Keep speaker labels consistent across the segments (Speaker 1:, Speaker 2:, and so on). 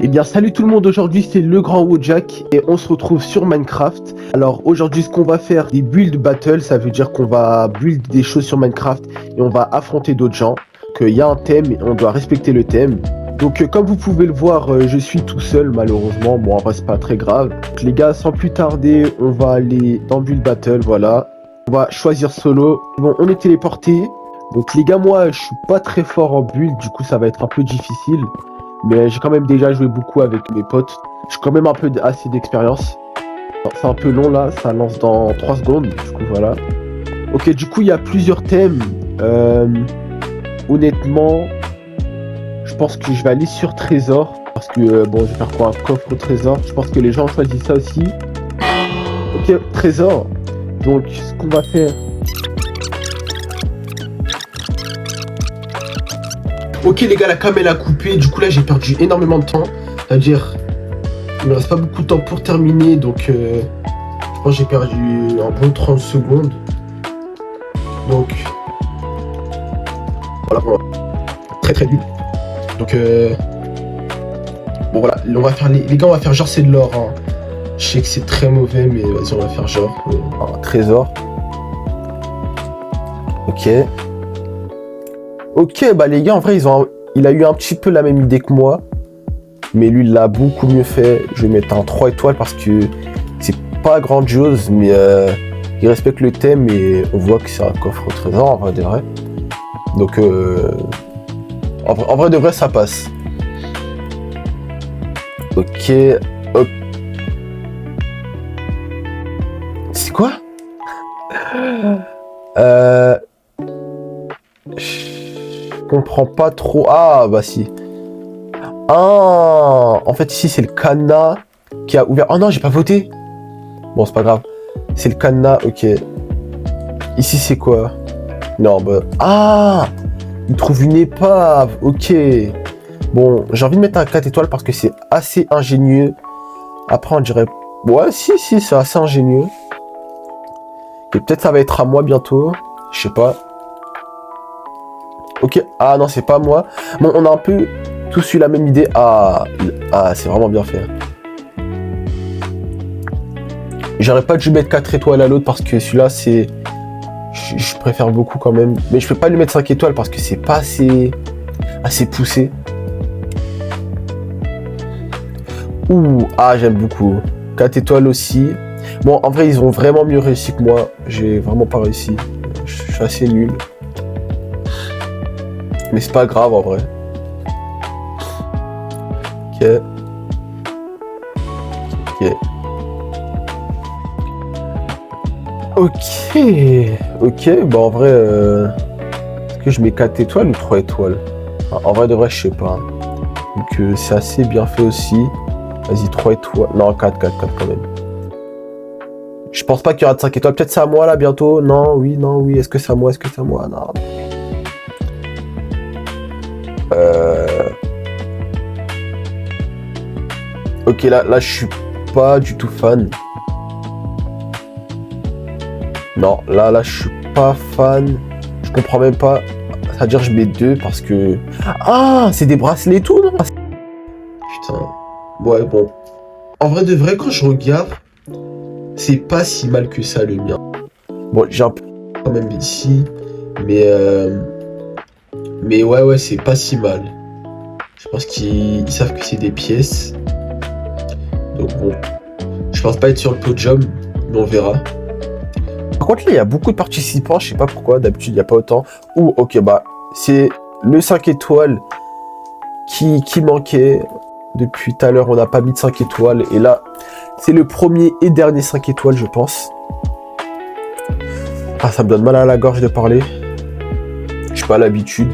Speaker 1: Eh bien salut tout le monde, aujourd'hui c'est le grand Wojak et on se retrouve sur Minecraft. Alors aujourd'hui ce qu'on va faire des build battle, ça veut dire qu'on va build des choses sur Minecraft et on va affronter d'autres gens. Il y a un thème et on doit respecter le thème. Donc comme vous pouvez le voir, je suis tout seul malheureusement, bon en vrai c'est pas très grave. Donc, les gars, sans plus tarder, on va aller dans build battle, voilà. On va choisir solo. Bon, on est téléporté. Donc les gars, moi je suis pas très fort en build, du coup ça va être un peu difficile. Mais j'ai quand même déjà joué beaucoup avec mes potes. J'ai quand même assez d'expérience. C'est un peu long là, ça lance dans 3 secondes. Du coup voilà. Ok, du coup il y a plusieurs thèmes. Honnêtement, je pense que je vais aller sur trésor. Parce que bon, je vais faire quoi? Un coffre au trésor. Je pense que les gens ont choisi ça aussi. Ok, trésor. Donc ce qu'on va faire. Ok les gars, la cam elle a coupé, du coup là j'ai perdu énormément de temps, c'est-à-dire il me reste pas beaucoup de temps pour terminer, donc je pense que j'ai perdu un bon 30 secondes. Donc voilà, très nul. Donc bon voilà, on va faire les gars, on va faire genre c'est de l'or, hein. Je sais que c'est très mauvais mais vas-y on va faire genre un trésor. Ok. Ok, bah les gars, en vrai, il a eu un petit peu la même idée que moi. Mais lui, il l'a beaucoup mieux fait. Je vais mettre un 3 étoiles parce que c'est pas grandiose, mais il respecte le thème et on voit que c'est un coffre au trésor, en vrai de vrai. Donc, en vrai de vrai, ça passe. Ok, hop. C'est quoi? Je comprends pas trop. Ah, bah si. Ah, en fait, ici, c'est le cadenas qui a ouvert. Oh non, j'ai pas voté. Bon, c'est pas grave. C'est le cadenas, ok. Ici, c'est quoi? Non, bah. Ah, il trouve une épave. Ok. Bon, j'ai envie de mettre un 4 étoiles parce que c'est assez ingénieux. Après, on dirait. Ouais, si, c'est assez ingénieux. Et peut-être ça va être à moi bientôt. Je sais pas. Ok, ah non, c'est pas moi. Bon, on a un peu tous eu la même idée. Ah, c'est vraiment bien fait. J'aurais pas dû mettre 4 étoiles à l'autre parce que celui-là, c'est... Je préfère beaucoup quand même. Mais je peux pas lui mettre 5 étoiles parce que c'est pas assez poussé. Ouh, ah, j'aime beaucoup. 4 étoiles aussi. Bon, en vrai, ils ont vraiment mieux réussi que moi. J'ai vraiment pas réussi. Je suis assez nul. Mais c'est pas grave en vrai. Ok. Ok, bah en vrai, est-ce que je mets 4 étoiles ou 3 étoiles? En vrai de vrai, je sais pas. Donc c'est assez bien fait aussi. Vas-y, 3 étoiles. Non, 4 quand même. Je pense pas qu'il y aura de 5 étoiles. Peut-être c'est à moi là bientôt. Non, oui. Est-ce que c'est à moi? Non. Ok, là, je suis pas du tout fan. Non, là, je suis pas fan. Je comprends même pas. C'est-à-dire, je mets 2 parce que... Ah, c'est des bracelets et tout, non? Putain. Ouais, bon. En vrai de vrai, quand je regarde, c'est pas si mal que ça, le mien. Bon, j'ai un peu quand même ici. Mais ouais, c'est pas si mal. Je pense qu'ils savent que c'est des pièces. Donc bon, je pense pas être sur le podium, mais on verra. Par contre là, il y a beaucoup de participants, je sais pas pourquoi, d'habitude il n'y a pas autant. Ouh, ok, bah, c'est le 5 étoiles qui manquait. Depuis tout à l'heure, on n'a pas mis de 5 étoiles. Et là, c'est le premier et dernier 5 étoiles, je pense. Ah, ça me donne mal à la gorge de parler. Je suis pas à l'habitude.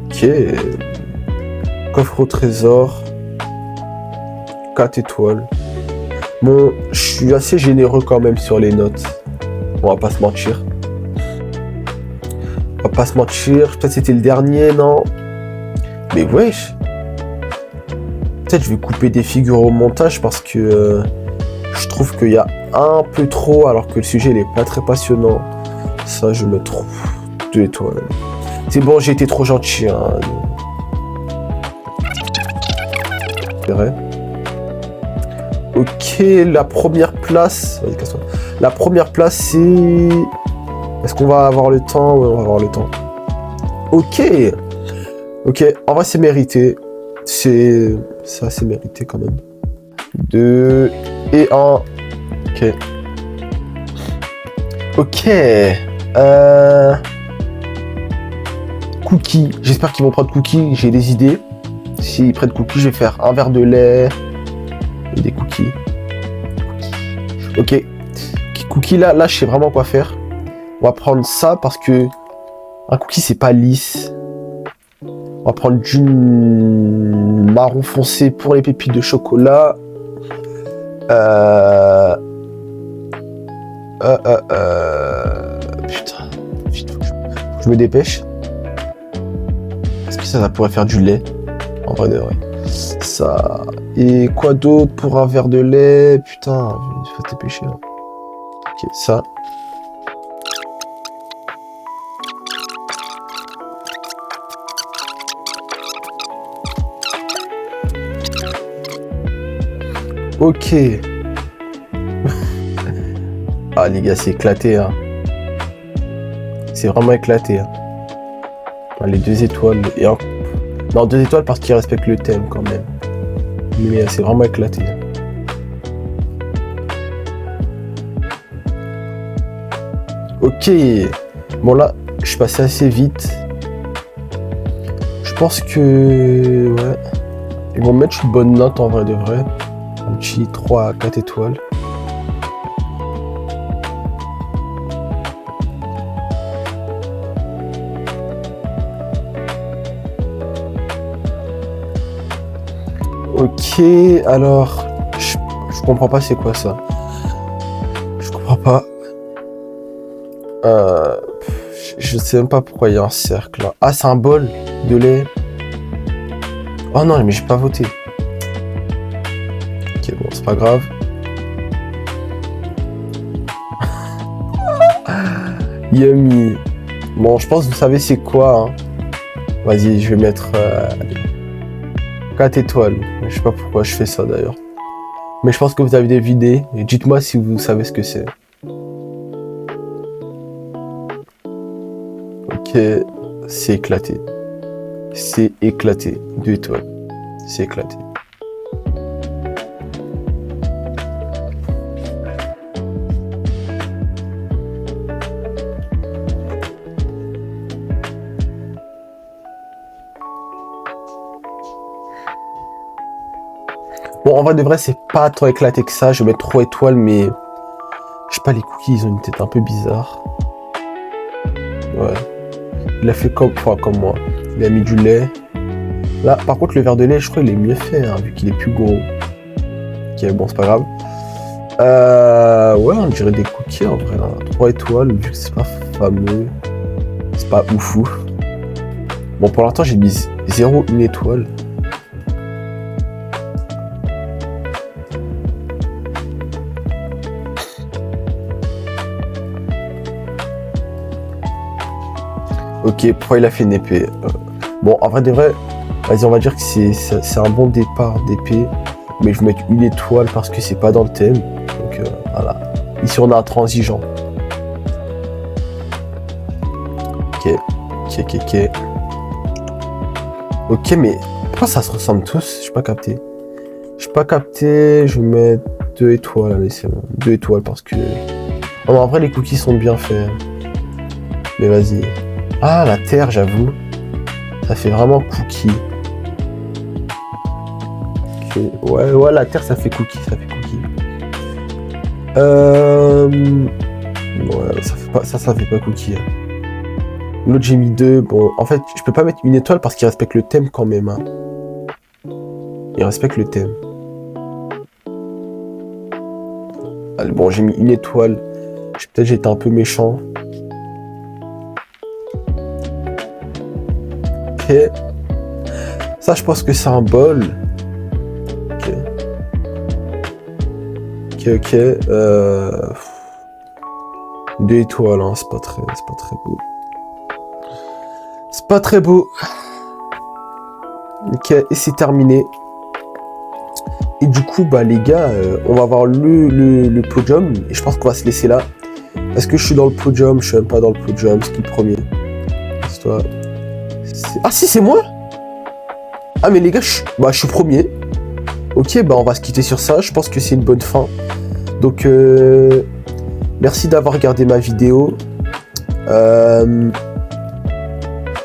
Speaker 1: Ok. Coffre au trésor. 4 étoiles. Bon, je suis assez généreux quand même sur les notes. On va pas se mentir. Peut-être c'était le dernier, non? Mais wesh. Peut-être je vais couper des figures au montage parce que je trouve qu'il y a un peu trop alors que le sujet il est pas très passionnant. Ça, je me trouve 2 étoiles. C'est bon, j'ai été trop gentil, hein. C'est vrai. Ok, la première place... Vas-y, casse-toi. La première place, c'est... Est-ce qu'on va avoir le temps? Ouais, on va avoir le temps. Ok. Ok, en vrai, c'est mérité. C'est assez mérité, quand même. 2 et 1. Ok. Ok. Cookies. J'espère qu'ils vont prendre cookies. J'ai des idées. S'ils prennent cookies, je vais faire un verre de lait et des cookies. Ok. Cookies, là, je sais vraiment quoi faire. On va prendre ça parce que un cookie, c'est pas lisse. On va prendre du marron foncé pour les pépites de chocolat. Putain. Faut que je me dépêche. Est-ce que ça pourrait faire du lait? En vrai de vrai. Ça. Et quoi d'autre pour un verre de lait? Putain, il faut te dépêcher. Hein. Ok, ça. Ok. Ah les gars, c'est éclaté. Hein. C'est vraiment éclaté. Hein. Les 2 étoiles. Et un... Non, 2 étoiles parce qu'ils respectent le thème quand même. Mais c'est vraiment éclaté. Ok. Bon là, je suis passé assez vite. Je pense que... Ouais. Ils vont mettre une bonne note en vrai de vrai. Un petit 3 à 4 étoiles. Ok, alors... Je comprends pas c'est quoi ça. Je comprends pas. Je sais même pas pourquoi il y a un cercle là. Ah, c'est un bol de lait. Oh non, mais j'ai pas voté. Ok, bon, c'est pas grave. Yummy. Bon, je pense que vous savez c'est quoi. Hein. Vas-y, je vais mettre 4 étoiles. Je sais pas pourquoi je fais ça d'ailleurs. Mais je pense que vous avez des idées. Et dites-moi si vous savez ce que c'est. Ok, c'est éclaté. C'est éclaté. 2 étoiles. C'est éclaté. Bon, en vrai de vrai, c'est pas tant éclaté que ça. Je vais mettre 3 étoiles, mais... Je sais pas, les cookies, ils ont une tête un peu bizarre. Ouais. Il a fait comme moi. Il a mis du lait. Là, par contre, le verre de lait, je crois qu'il est mieux fait, hein, vu qu'il est plus gros. Ok, bon, c'est pas grave. Ouais, on dirait des cookies, en vrai. Hein. 3 étoiles, vu que c'est pas fameux. C'est pas oufou. Bon, pour l'instant, j'ai mis 0, 1 étoile. Ok, pourquoi il a fait une épée? Bon, en vrai de vrai, vas-y, on va dire que c'est un bon départ d'épée. Mais je vais mettre 1 étoile parce que c'est pas dans le thème. Donc voilà. Ici, on a un transigeant. Ok. Ok, mais pourquoi ça se ressemble tous? J'ai pas capté. Je vais mettre 2 étoiles. Allez, c'est bon. 2 étoiles parce que... Non, en vrai, les cookies sont bien faits. Mais vas-y. Ah, la terre, j'avoue. Ça fait vraiment cookie. Okay. Ouais, la terre, ça fait cookie. Ouais, ça fait pas cookie. Hein. L'autre, j'ai mis 2. Bon, en fait, je peux pas mettre 1 étoile parce qu'il respecte le thème quand même. Hein. Il respecte le thème. Allez, bon, j'ai mis 1 étoile. Peut-être j'ai été un peu méchant. Ok. Ça, je pense que c'est un bol. Ok. 2 étoiles, hein. C'est pas très beau. C'est pas très beau. Ok, et c'est terminé. Et du coup, bah les gars, on va voir le podium. Et je pense qu'on va se laisser là. Est-ce que je suis dans le podium? Je suis même pas dans le podium. C'est qui le premier? C'est toi. Ah si, c'est moi. Ah mais les gars, je suis premier. Ok, bah on va se quitter sur ça. Je pense que c'est une bonne fin. Donc, merci d'avoir regardé ma vidéo.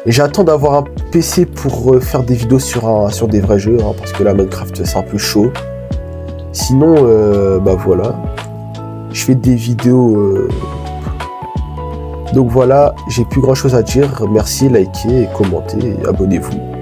Speaker 1: J'attends d'avoir un PC pour faire des vidéos sur des vrais jeux, hein, parce que là, Minecraft, c'est un peu chaud. Sinon, bah voilà. Je fais des vidéos... Donc voilà, j'ai plus grand chose à dire. Merci, likez, commentez et abonnez-vous.